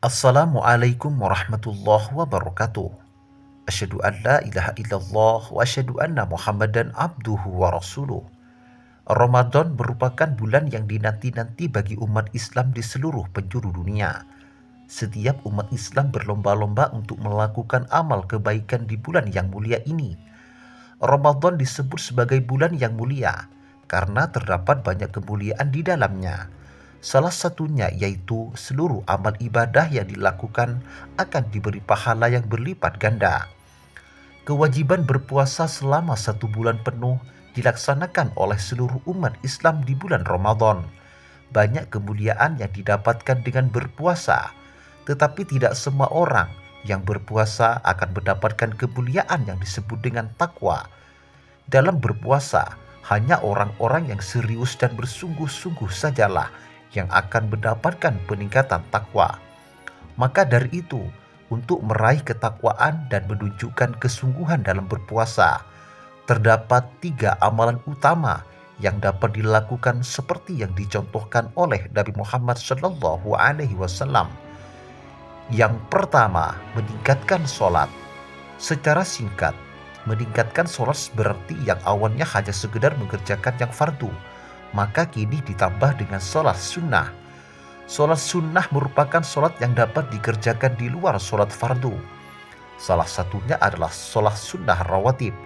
Assalamualaikum warahmatullahi wabarakatuh. Asyhadu an la ilaha illallah wa asyhadu anna Muhammadan abduhu wa rasuluh. Ramadan merupakan bulan yang dinanti-nanti bagi umat Islam di seluruh penjuru dunia. Setiap umat Islam berlomba-lomba untuk melakukan amal kebaikan di bulan yang mulia ini. Ramadan disebut sebagai bulan yang mulia karena terdapat banyak kemuliaan di dalamnya. Salah satunya yaitu seluruh amal ibadah yang dilakukan akan diberi pahala yang berlipat ganda. Kewajiban berpuasa selama 1 bulan penuh dilaksanakan oleh seluruh umat Islam di bulan Ramadan. Banyak kemuliaan yang didapatkan dengan berpuasa, tetapi tidak semua orang yang berpuasa akan mendapatkan kemuliaan yang disebut dengan takwa. Dalam berpuasa, hanya orang-orang yang serius dan bersungguh-sungguh sajalah yang akan mendapatkan peningkatan takwa. Maka dari itu, untuk meraih ketakwaan dan menunjukkan kesungguhan dalam berpuasa, terdapat 3 amalan utama yang dapat dilakukan seperti yang dicontohkan oleh Nabi Muhammad SAW. Yang pertama, meningkatkan sholat. Secara singkat, meningkatkan sholat berarti yang awalnya hanya sekedar mengerjakan yang fardu, maka kini ditambah dengan sholat sunnah. Sholat sunnah merupakan sholat yang dapat dikerjakan di luar sholat fardu. Salah satunya adalah sholat sunnah rawatib,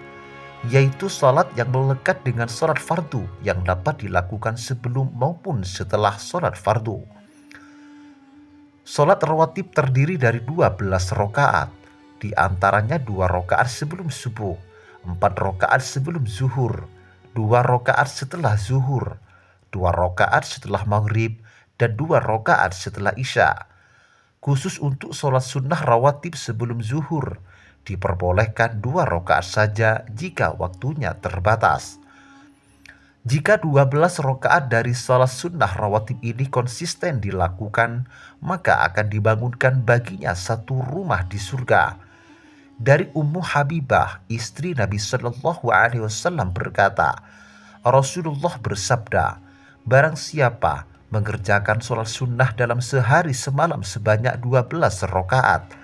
yaitu sholat yang melekat dengan sholat fardu yang dapat dilakukan sebelum maupun setelah sholat fardu. Sholat rawatib terdiri dari 12 rakaat, di antaranya 2 rakaat sebelum subuh, 4 rakaat sebelum zuhur, 2 rakaat setelah zuhur, 2 rakaat setelah maghrib, dan 2 rakaat setelah isya. Khusus untuk sholat sunnah rawatib sebelum zuhur, diperbolehkan 2 rakaat saja jika waktunya terbatas. Jika 12 rakaat dari sholat sunnah rawatib ini konsisten dilakukan, maka akan dibangunkan baginya satu rumah di surga. Dari Ummu Habibah, istri Nabi Shallallahu Alaihi Wasallam berkata, Rasulullah bersabda, barang siapa mengerjakan sholat sunnah dalam sehari semalam sebanyak 12 rakaat,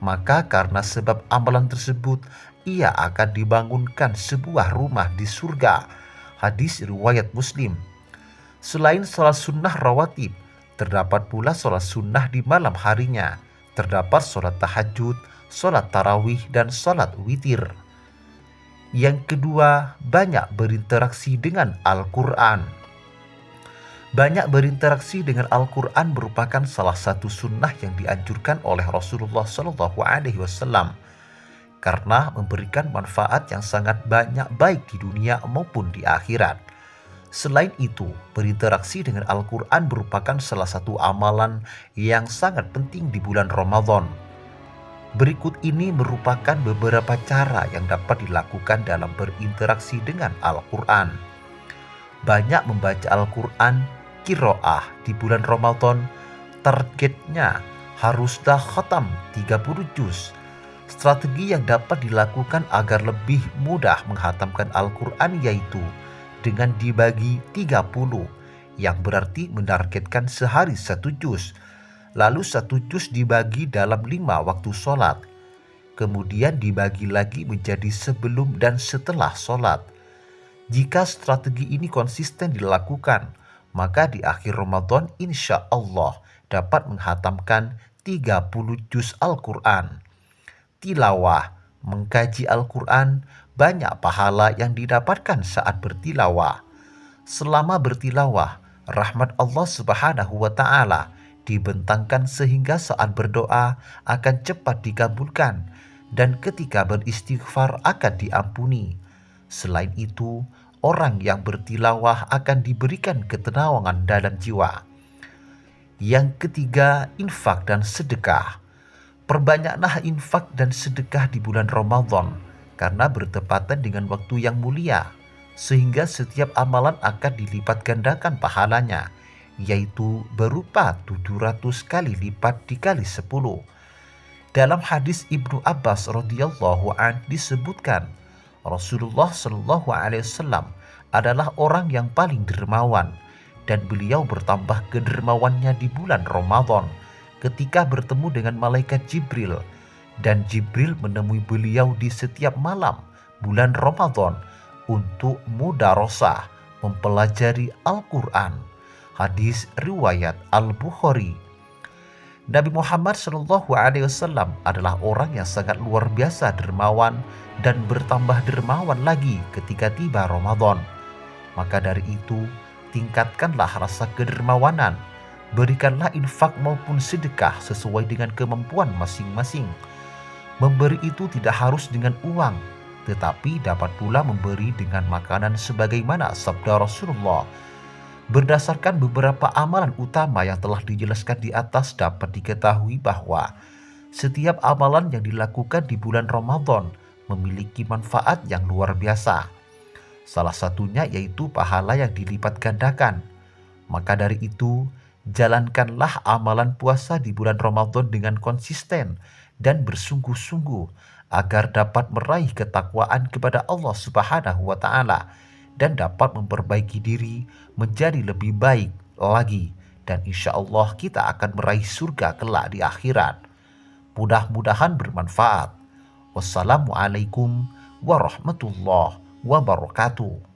maka karena sebab amalan tersebut ia akan dibangunkan sebuah rumah di surga. Hadis riwayat Muslim. Selain sholat sunnah rawatib, terdapat pula sholat sunnah di malam harinya. Terdapat sholat tahajud, sholat tarawih, dan sholat witir. Yang kedua, banyak berinteraksi dengan Al-Quran. Banyak berinteraksi dengan Al-Quran merupakan salah satu sunnah yang dianjurkan oleh Rasulullah SAW karena memberikan manfaat yang sangat banyak baik di dunia maupun di akhirat. Selain itu, berinteraksi dengan Al-Quran merupakan salah satu amalan yang sangat penting di bulan Ramadan. Berikut ini merupakan beberapa cara yang dapat dilakukan dalam berinteraksi dengan Al-Quran. Banyak membaca Al-Quran, qiraah di bulan Ramadan, targetnya haruslah khatam 30 juz. Strategi yang dapat dilakukan agar lebih mudah menghatamkan Al-Quran yaitu dengan dibagi 30, yang berarti menargetkan sehari 1 juz. Lalu 1 juz dibagi dalam 5 waktu sholat. Kemudian dibagi lagi menjadi sebelum dan setelah sholat. Jika strategi ini konsisten dilakukan, maka di akhir Ramadan insya Allah dapat menghatamkan 30 juz Al-Quran. Tilawah, mengkaji Al-Quran, banyak pahala yang didapatkan saat bertilawah. Selama bertilawah, rahmat Allah Subhanahu wa Ta'ala dibentangkan sehingga saat berdoa akan cepat dikabulkan dan ketika beristighfar akan diampuni. Selain itu, orang yang bertilawah akan diberikan ketenangan dalam jiwa. Yang ketiga, infak dan sedekah. Perbanyaklah infak dan sedekah di bulan Ramadan karena bertepatan dengan waktu yang mulia, sehingga setiap amalan akan dilipat gandakan pahalanya, yaitu berupa 700 kali lipat dikali 10. Dalam hadis Ibnu Abbas radhiyallahu an disebutkan, Rasulullah Shallallahu Alaihi Wasallam adalah orang yang paling dermawan, dan beliau bertambah kedermawannya di bulan Ramadan ketika bertemu dengan malaikat Jibril, dan Jibril menemui beliau di setiap malam bulan Ramadan untuk mudarosah mempelajari Al-Quran. Hadis riwayat Al-Bukhari. Nabi Muhammad SAW adalah orang yang sangat luar biasa dermawan dan bertambah dermawan lagi ketika tiba Ramadan. Maka dari itu, tingkatkanlah rasa kedermawanan, berikanlah infak maupun sedekah sesuai dengan kemampuan masing-masing. Memberi itu tidak harus dengan uang, tetapi dapat pula memberi dengan makanan sebagaimana sabda Rasulullah. Berdasarkan beberapa amalan utama yang telah dijelaskan di atas, dapat diketahui bahwa setiap amalan yang dilakukan di bulan Ramadan memiliki manfaat yang luar biasa. Salah satunya yaitu pahala yang dilipat gandakan. Maka dari itu, jalankanlah amalan puasa di bulan Ramadan dengan konsisten dan bersungguh-sungguh agar dapat meraih ketakwaan kepada Allah Subhanahu wa Ta'ala dan dapat memperbaiki diri menjadi lebih baik lagi, dan insya Allah kita akan meraih surga kelak di akhirat. Mudah-mudahan bermanfaat. Wassalamualaikum warahmatullahi wabarakatuh.